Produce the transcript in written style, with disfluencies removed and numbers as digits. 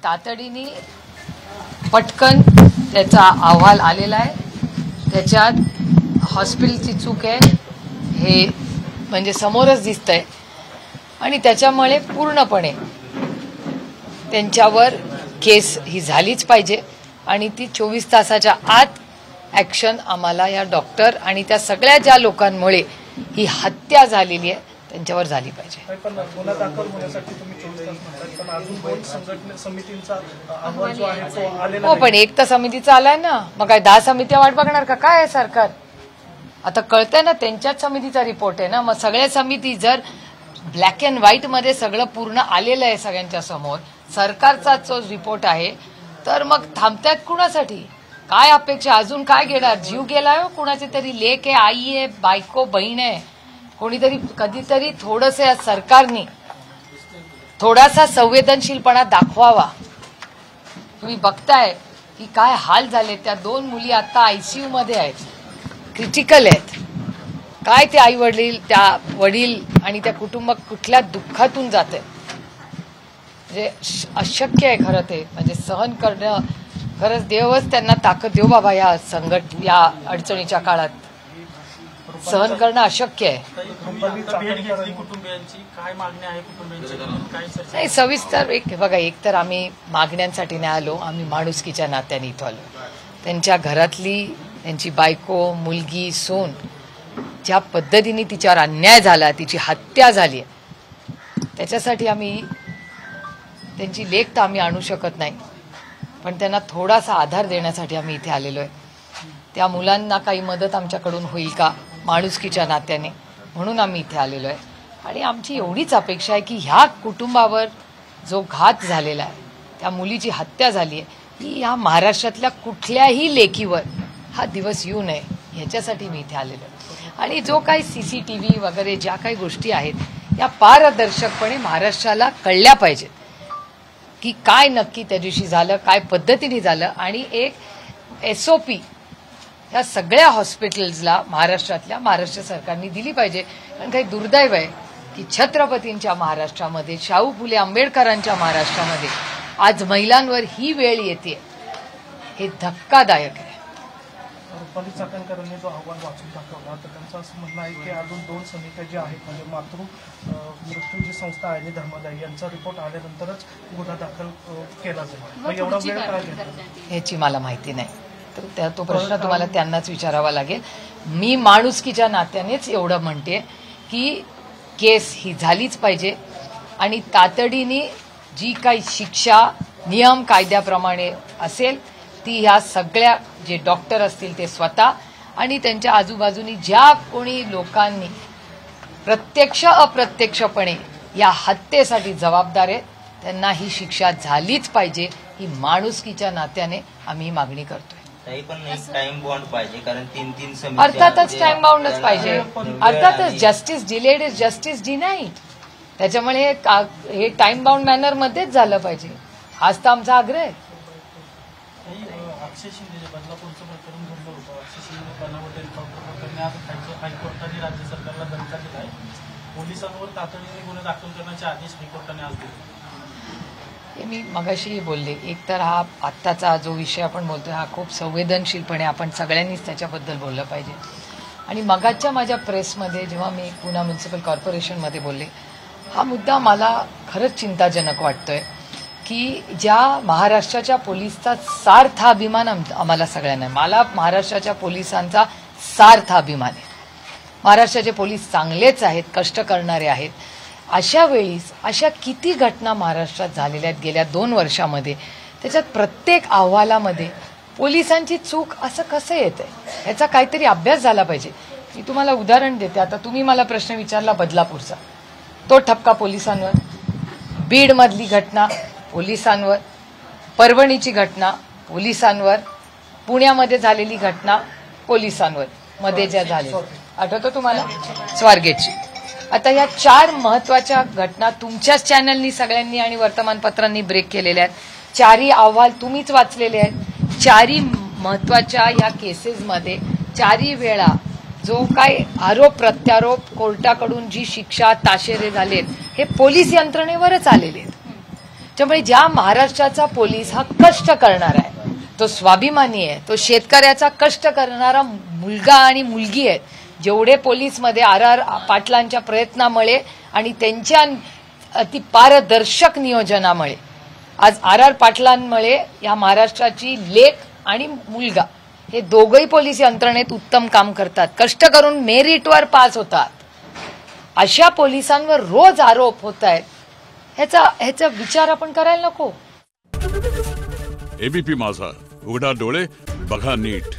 तातडीने पटकन त्याचा अहवाल आलेला आहे। त्याच्यात हॉस्पिटलची चूक आहे हे म्हणजे समोरच दिसतंय आणि त्याच्यामुळे पूर्णपणे त्यांच्यावर केस ही झालीच पाहिजे आणि ती 24 तासाच्या आत ॲक्शन आम्हाला या डॉक्टर आणि त्या सगळ्या ज्या लोकांमुळे ही हत्या झालेली आहे त्यांच्यावर झाली पाहिजे। पण गुन्हा दाखल होण्यासाठी तुम्ही 24 तास म्हणतात, पण अजून 2 संघटना समितींचा अहवाल जो आहे तो आलेला हो, पण एक तर समितीचा आलाय ना, मग काय 10 समित्या वाट बघणार का काय आहे सरकार? आता कळतंय ना, त्यांच्याच समितीचा रिपोर्ट आहे ना, मग सगळ्या समिती जर ब्लॅक अँड व्हाईट मध्ये सगळं पूर्ण आलेलं आहे सगळ्यांच्या समोर, सरकारचा जो रिपोर्ट आहे, तर मग थांबतायत कुणासाठी? काय अपेक्षा? अजून काय घेणार? जीव गेलाय हो, कुणाची तरी लेक आहे, आई आहे, बायको, बहीण आहे, कोणीतरी कधीतरी थोडंसं या सरकारने थोडासा संवेदनशीलपणा दाखवावा। तुम्ही बघताय की काय हाल झाले, त्या 2 मुली आता आयसीयू मध्ये आहेत, क्रिटिकल आहेत। काय ते आई वडील, त्या वडील आणि त्या कुटुंब कुठल्या दुःखातून जाते, म्हणजे अशक्य आहे खरं ते, म्हणजे सहन करणं खरंच देवच त्यांना ताकद देऊ बाबा, या अडचणीच्या काळात सहन करणं अशक्य आहे। नाही सविस्तर बघा, एक तर आम्ही मागण्यांसाठी नाही आलो, आम्ही माणुसकीच्या नात्याने इथं आलो। त्यांच्या घरातली त्यांची बायको, मुलगी, सून ज्या पद्धतीने तिच्यावर अन्याय झाला, तिची हत्या झाली, त्याच्यासाठी आम्ही त्यांची लेख तर आम्ही आणू शकत नाही, पण त्यांना थोडासा आधार देण्यासाठी आम्ही इथे आलेलो आहे। त्या मुलांना काही मदत आमच्याकडून होईल का माणुसकीच्या नात्याने, म्हणून आम्ही इथे आलेलो आहे। आणि आमची एवढीच अपेक्षा आहे की ह्या कुटुंबावर जो घात झालेला आहे, त्या मुलीची हत्या झाली आहे, ही ह्या महाराष्ट्रातल्या कुठल्याही लेकीवर हा दिवस येऊ नये, ह्याच्यासाठी मी इथे आलेलो आहे। आणि जो काही CCTV वगैरे ज्या काही गोष्टी आहेत या पारदर्शकपणे महाराष्ट्राला कळल्या पाहिजेत की काय नक्की त्या दिवशी झालं, काय पद्धतीने झालं, आणि एक SOP या सगळ्या हॉस्पिटल्सला महाराष्ट्र सरकारने दिली पाहिजे। कारण काही दुर्दैव आहे की छत्रपतींच्या महाराष्ट्रामध्ये, शाहू फुले आंबेडकरांच्या महाराष्ट्रामध्ये आज महिलांवर ही वेळ येते, हे धक्कादायक आहे। रुपाली चाकणकरांनी जो अहवाल वाचून दाखवला, तर त्यांचं असं म्हणणं आहे की अजून 2 समित्या ज्या आहेत, म्हणजे मृत्यू जी संस्था आहे धर्मदायी, यांचा रिपोर्ट आल्यानंतरच गुन्हा दाखल केला जाईल। एवढा वेळ काय घेतला ह्याची मला माहिती नाही, तर तो प्रश्न तुम्हाला त्यांनाच विचारावा लागेल। मी माणुसकीच्या नात्यानेच एवढं म्हणते की केस ही झालीच पाहिजे आणि तातडीने जी काही शिक्षा नियम कायद्याप्रमाणे असेल ती ह्या सगळ्या जे डॉक्टर असतील ते स्वतः आणि त्यांच्या आजूबाजूनी ज्या कोणी लोकांनी प्रत्यक्ष अप्रत्यक्षपणे या हत्येसाठी जबाबदार आहेत त्यांना ही शिक्षा झालीच पाहिजे, ही माणुसकीच्या नात्याने आम्ही मागणी करतोय। टाइम बाउंड पाहिजे, कारण 3-3 समिती, अर्थातच टाइम बाउंडच पाहिजे, अर्थातच justice delayed is justice denied, त्याच्यामुळे हे टाइम बाउंड मॅनर मध्येच झालं पाहिजे, हाच तर आमचा आग्रह आहे। अक्षय शिंदे बदलापूरचं प्रकरण घडलं होतं, अक्षय शिंदे बनावट एन्काउंटर प्रकरणी आज हायकोर्टाने राज्य सरकारला दणका दिला आहे। पोलिसांवर तातडीने गुन्हे दाखल करण्याचे आदेश हायकोर्टाने आज दिले। हे मी मगाशी बोलले, एक तर हा आत्ताचा जो विषय आपण बोलतोय हा खूप संवेदनशीलपणे आपण सगळ्यांनीच त्याच्याबद्दल बोललं पाहिजे। आणि मगाच्या माझ्या प्रेसमध्ये जेव्हा मी पुणे म्युनिसिपल कॉर्पोरेशनमध्ये बोलले, हा मुद्दा मला खरंच चिंताजनक वाटतोय की ज्या महाराष्ट्राच्या पोलिसचा सार्थ अभिमान आम्हाला सगळ्यांना, मला महाराष्ट्राच्या पोलिसांचा सार्थ अभिमान आहे। महाराष्ट्राचे पोलीस चांगलेच आहेत, कष्ट करणारे आहेत। अशा वेळीस अशा किती घटना महाराष्ट्रात झालेल्या आहेत गेल्या 2 वर्षामध्ये, त्याच्यात प्रत्येक अहवालामध्ये पोलिसांची चूक असं कसं येतंय, याचा काहीतरी अभ्यास झाला पाहिजे। मी तुम्हाला उदाहरण देते, आता तुम्ही मला प्रश्न विचारला बदलापूरचा, तो ठपका पोलिसांवर, बीडमधली घटना पोलिसांवर, परभणीची घटना पोलिसांवर, पुण्यामध्ये झालेली घटना पोलिसांवर, मध्ये ज्या झालेल्या आठवतं तुम्हाला स्वारगेटची। आता या 4 महत्वाच्या घटना तुमच्याच चॅनलनी सगळ्यांनी आणि वर्तमानपत्रांनी ब्रेक केलेल्या आहेत। 4ही अहवाल तुम्हीच वाचलेले आहेत। 4ही महत्वाच्या या केसेसमध्ये 4ही वेळा जो काय आरोप प्रत्यारोप कोर्टाकडून जी शिक्षा ताशेरे झालेत हे पोलीस यंत्रणेवरच आलेले आहेत। त्यामुळे ज्या महाराष्ट्राचा पोलीस हा कष्ट करणार आहे, तो स्वाभिमानी आहे, तो शेतकऱ्याचा कष्ट करणारा मुलगा आणि मुलगी आहेत, जेवढे पोलीसमध्ये आर पाटलांच्या प्रयत्नामुळे आणि त्यांच्या अति पारदर्शक नियोजनामुळे आज आर पाटलांमुळे या महाराष्ट्राची लेक आणि मुलगा हे दोघंही पोलीस यंत्रणेत उत्तम काम करतात, कष्ट करून मेरिटवर पास होतात. अशा पोलिसांवर रोज आरोप होत आहेत, ह्याचा विचार आपण करायला नको. एबीपी माझा, उघडा डोळे बघा नीट.